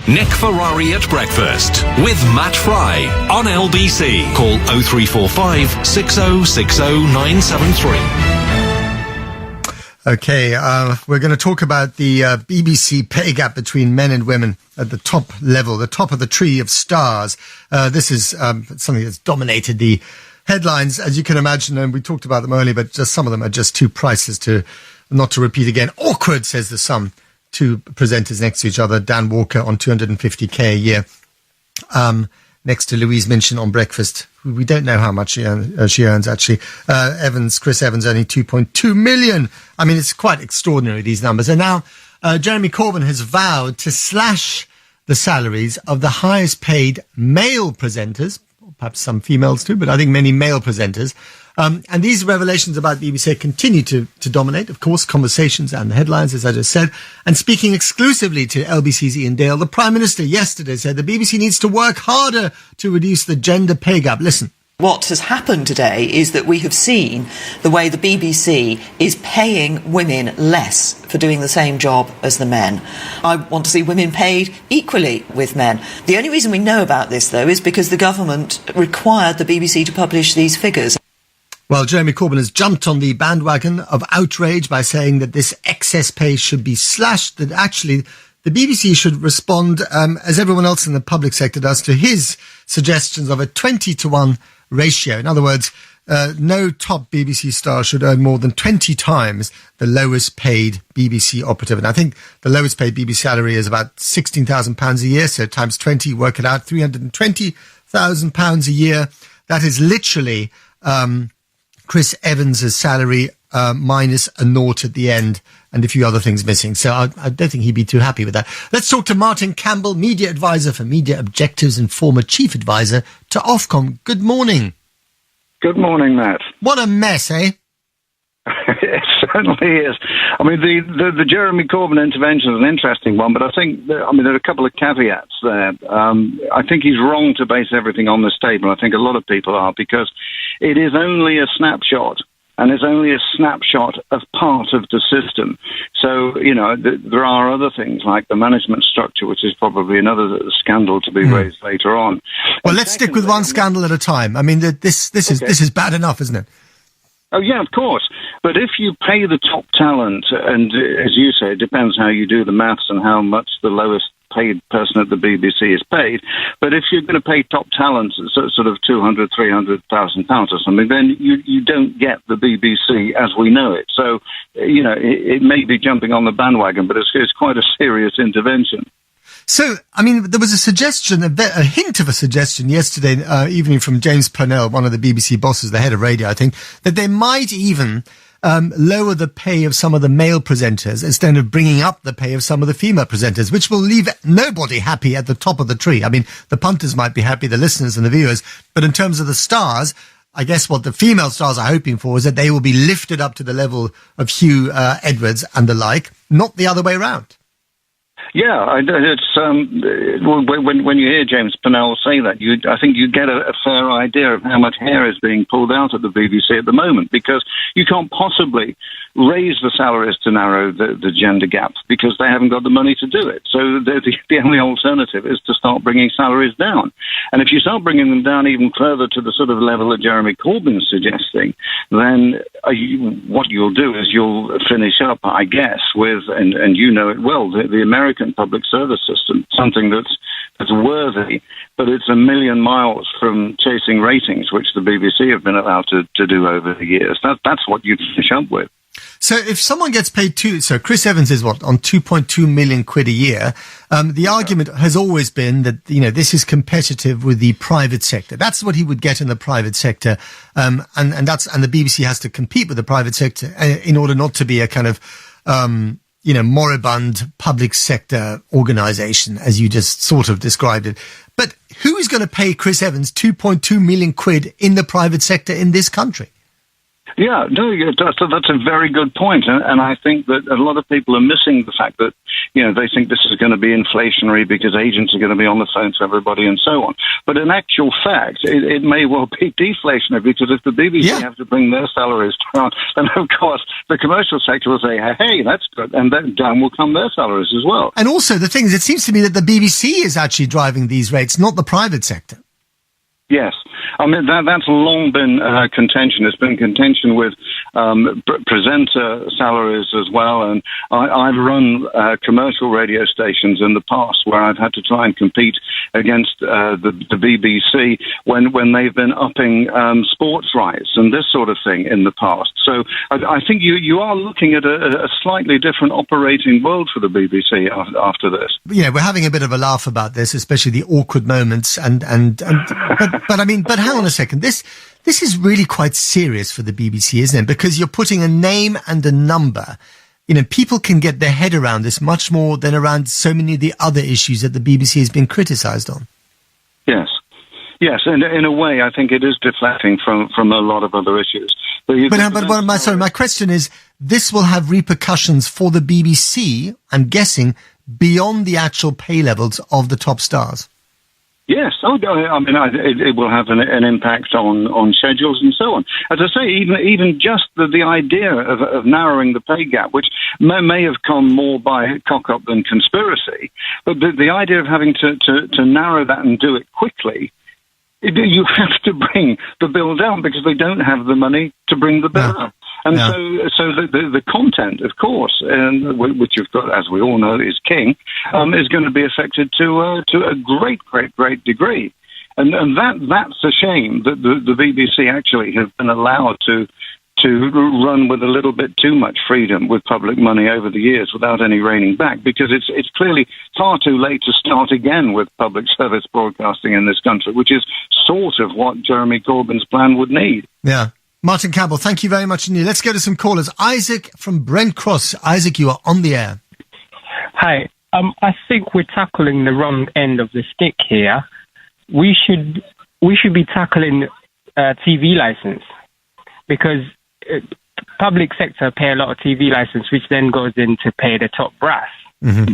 Nick Ferrari at Breakfast with Matt Frei on LBC. Call 0345 6060 973. Okay, we're going to talk about the BBC pay gap between men and women at the top level, the top of the tree of stars. This is something that's dominated the headlines, as you can imagine, and we talked about them earlier, but just some of them are just too priceless to not to repeat again. Awkward, says the Sun. Two presenters next to each other, Dan Walker on 250k a year, next to Louise Minchin on Breakfast. We don't know how much she earns, actually. Chris Evans earning 2.2 million. I mean, it's quite extraordinary, these numbers. And now Jeremy Corbyn has vowed to slash the salaries of the highest paid male presenters, perhaps some females too, but I think many male presenters. And these revelations about the BBC continue to dominate, of course, conversations and the headlines, as I just said. And speaking exclusively to LBC's Ian Dale, the Prime Minister yesterday said the BBC needs to work harder to reduce the gender pay gap. Listen. What has happened today is that we have seen the way the BBC is paying women less for doing the same job as the men. I want to see women paid equally with men. The only reason we know about this, though, is because the government required the BBC to publish these figures. Well, Jeremy Corbyn has jumped on the bandwagon of outrage by saying that this excess pay should be slashed, that actually the BBC should respond, as everyone else in the public sector does, to his suggestions of a 20-to-1 ratio. In other words, no top BBC star should earn more than 20 times the lowest paid BBC operative. And I think the lowest paid BBC salary is about £16,000 a year. So times 20, work it out, £320,000 a year. That is literally Chris Evans' salary minus a naught at the end and a few other things missing. So I don't think he'd be too happy with that. Let's talk to Martin Campbell, media advisor for Media Objectives and former chief advisor to Ofcom. Good morning. Good morning, Matt. What a mess, eh? It certainly is. I mean, the Jeremy Corbyn intervention is an interesting one, but I think, there are a couple of caveats there. I think he's wrong to base everything on this table. I think a lot of people are, because it is only a snapshot, and it's only a snapshot of part of the system. So, there are other things like the management structure, which is probably another scandal to be raised later on. Well, let's stick with one scandal at a time. I mean, this is bad enough, isn't it? Oh, yeah, of course. But if you pay the top talent, and as you say, it depends how you do the maths and how much the lowest paid person at the BBC is paid. But if you're going to pay top talent sort of £200,000, £300,000 or something, then you don't get the BBC as we know it. So, it may be jumping on the bandwagon, but it's quite a serious intervention. So, I mean, there was a suggestion, a hint of a suggestion yesterday evening from James Purnell, one of the BBC bosses, the head of radio, I think, that they might even lower the pay of some of the male presenters instead of bringing up the pay of some of the female presenters, which will leave nobody happy at the top of the tree. I mean, the punters might be happy, the listeners and the viewers, but in terms of the stars, I guess what the female stars are hoping for is that they will be lifted up to the level of Hugh Edwards and the like, not the other way around. Yeah, it's when you hear James Purnell say that, I think you get a fair idea of how much hair is being pulled out at the BBC at the moment, because you can't possibly raise the salaries to narrow the gender gap because they haven't got the money to do it. So the only alternative is to start bringing salaries down. And if you start bringing them down even further to the sort of level that Jeremy Corbyn's suggesting, then what you'll do is you'll finish up, I guess, with, and you know it well, the American public service system, something that's worthy, but it's a million miles from chasing ratings, which the BBC have been allowed to do over the years. That's what you'd finish up with. So if someone gets paid so Chris Evans is on 2.2 million quid a year. The argument has always been that, this is competitive with the private sector. That's what he would get in the private sector. And the BBC has to compete with the private sector in order not to be a kind of, moribund public sector organization, as you just sort of described it. But who is going to pay Chris Evans 2.2 million quid in the private sector in this country? Yeah, no, that's a very good point, and I think that a lot of people are missing the fact that, they think this is going to be inflationary because agents are going to be on the phone to everybody and so on. But in actual fact, it may well be deflationary, because if the BBC have to bring their salaries down, then of course the commercial sector will say, hey, that's good, and then down will come their salaries as well. And also the thing is, it seems to me that the BBC is actually driving these rates, not the private sector. Yes. I mean, that's long been contention. It's been contention with presenter salaries as well. And I've run commercial radio stations in the past where I've had to try and compete against the BBC when they've been upping sports rights and this sort of thing in the past. So I think you are looking at a slightly different operating world for the BBC after this. We're having a bit of a laugh about this, especially the awkward moments but hang on a second. This is really quite serious for the BBC, isn't it? Because you're putting a name and a number. People can get their head around this much more than around so many of the other issues that the BBC has been criticised on. Yes, and in a way, I think it is deflecting from a lot of other issues. My question is, this will have repercussions for the BBC, I'm guessing, beyond the actual pay levels of the top stars. Yes, it will have an impact on schedules and so on. As I say, even just the idea of narrowing the pay gap, which may have come more by cock-up than conspiracy, but the idea of having to narrow that and do it quickly, you have to bring the bill down because they don't have the money to bring the bill down. And so the content, of course, which you've got, as we all know, is king, is going to be affected to a great degree. And that's a shame that the BBC actually have been allowed to run with a little bit too much freedom with public money over the years without any reining back, because it's clearly far too late to start again with public service broadcasting in this country, which is sort of what Jeremy Corbyn's plan would need. Yeah. Martin Campbell, thank you very much indeed. Let's go to some callers. Isaac from Brent Cross. Isaac, you are on the air. Hi. I think we're tackling the wrong end of the stick here. We should be tackling TV license, because public sector pay a lot of TV license, which then goes in to pay the top brass. Mm-hmm.